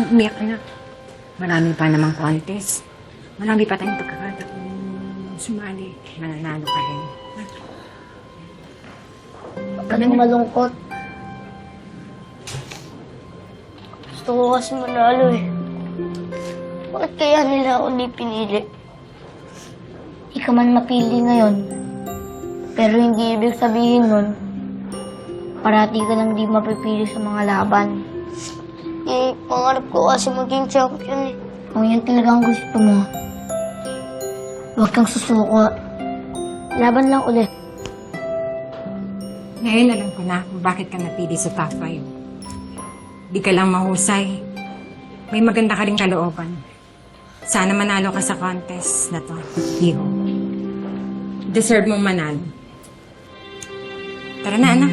kang umiyak, anak. Marami pa namang contest. Marami pa tayong pagkakataon sumali. Mananalo ka rin. Huwag ka nang malungkot. Gusto ko kasi manalo eh. Bakit kaya nila ako di pinili? Di ka man mapili ngayon. Pero hindi ibig sabihin nun, parati ka lang di mapipili sa mga laban. Eh, pangarap ko kasi maging champion eh. Kung yan talagang gusto mo, huwag kang susuko. Laban lang ulit. Ngayon alam ko na kung bakit ka napili sa top 5. Di ka lang mahusay. May maganda ka rin kalooban. Sana manalo ka sa contest na to, Iho. Deserve mong manalo. Tara na, anak.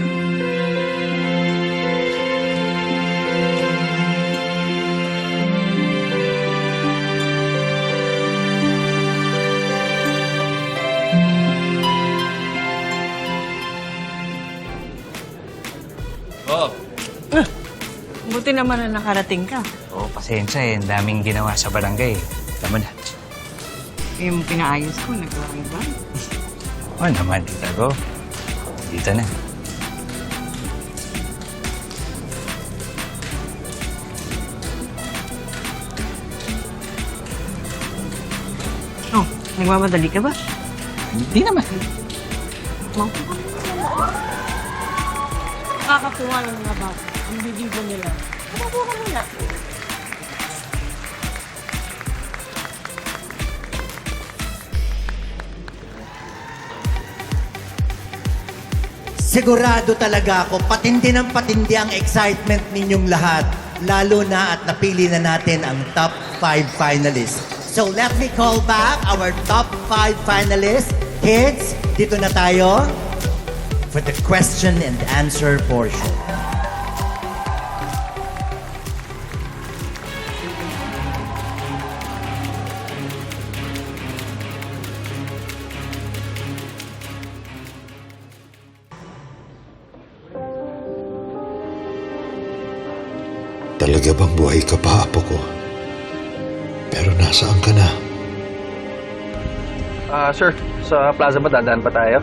Buti naman na nakarating ka. Oo, pasensya eh. Ang daming ginawa sa barangay. Tama na. Yung pinaayos ko, nagawa ba? Oo naman, Tita Go. Dito na. Oh, nagmamadali ka ba? Hindi naman. Nakakatuwa ng mga bata. Ang bibigo nila. Kumakuha ka muna. Sigurado talaga ako, patindi ng patindi ang excitement ninyong lahat. Lalo na at napili na natin ang top 5 finalists. So let me call back our top 5 finalists. Kids, dito na tayo for the question and answer portion. Talaga bang buhay ka pa, apo ko? Pero nasaan ka na? Sir, sa plaza ba dadaan pa tayo?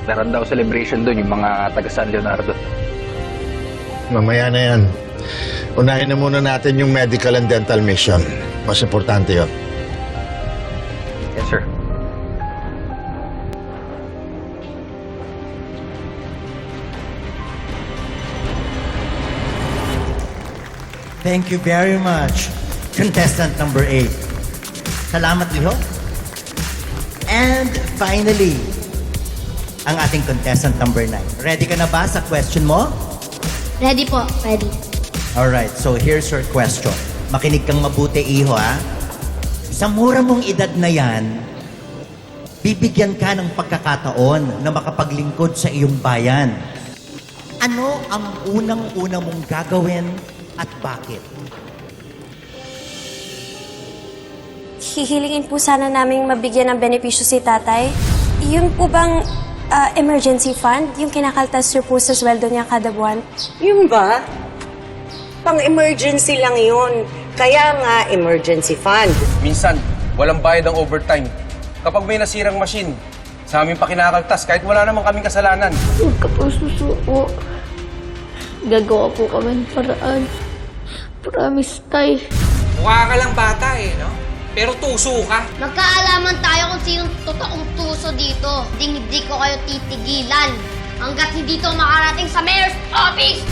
Meron daw celebration doon yung mga taga San Leonardo. Mamaya na yan. Unahin na muna natin yung medical and dental mission. Mas importante yun. Yes, sir. Thank you very much, contestant number 8. Salamat, Liho. And finally, ang ating contestant number 9. Ready ka na ba sa question mo? Ready po, ready. Alright, so here's your question. Makinig kang mabuti, Iho, ha? Sa mura mong edad na yan, bibigyan ka ng pagkakataon na makapaglingkod sa iyong bayan. Ano ang unang-una mong gagawin at bakit? Hihilingin po sana namin mabigyan ng benepisyo si tatay. Yun po bang emergency fund? Yung kinakaltas niyo po sa sweldo niya kada buwan? Yung ba? Pang-emergency lang yun. Kaya nga, emergency fund. Minsan, walang bayad ang overtime. Kapag may nasirang machine, sa amin pa kinakaltas kahit wala naman kaming kasalanan. Huwag ka po susuko. Gagawa po kami ng paraan. Promise, tay. Mukha ka lang bata eh, no? Pero tuso ka. Magkaalaman tayo kung sinong totoong tuso dito. Hindi ko kayo titigilan hanggat hindi to makarating sa mayor's office!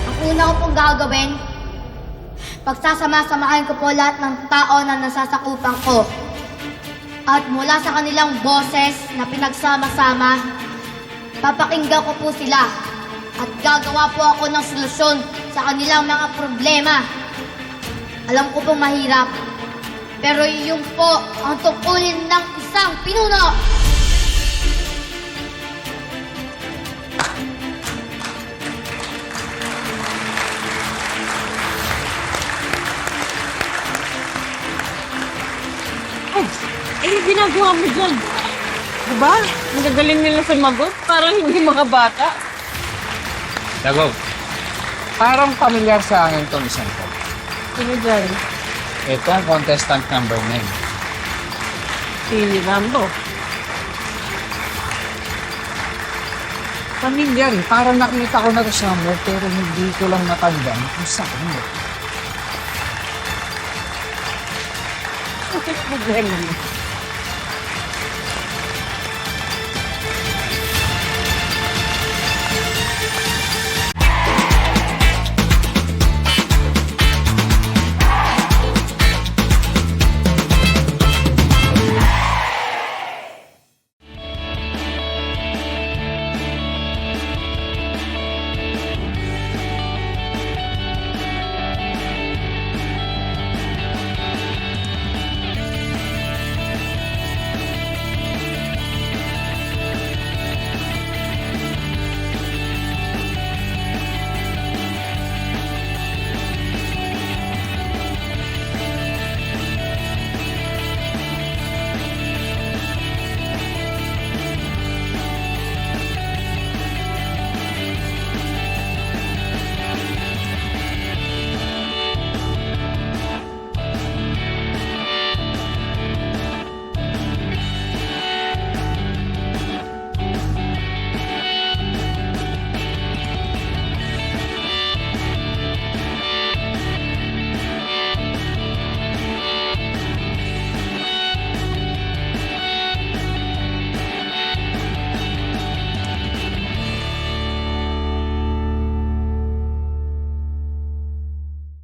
Ang una ko pong gagawin, pagsasama-samahin ko po lahat ng tao na nasasakupan ko. At mula sa kanilang boses na pinagsama-sama, papakinggan ko po sila. At gagawa po ako ng solusyon sa kanilang mga problema. Alam ko pong mahirap, pero yun po ang tungkulin ng isang pinuno. Eh, ginagawa mo dyan? Diba? Magagaling nila sumagot. Parang hindi mga bata. Dago, Parang pamilyar sa akin itong isang to. Sino dyan? Ito ang contestant number 9. Si Rambo. Pamilyar eh. Parang nakita ko na ito somewhere pero hindi ko lang natandaan kung saan. Problema mo.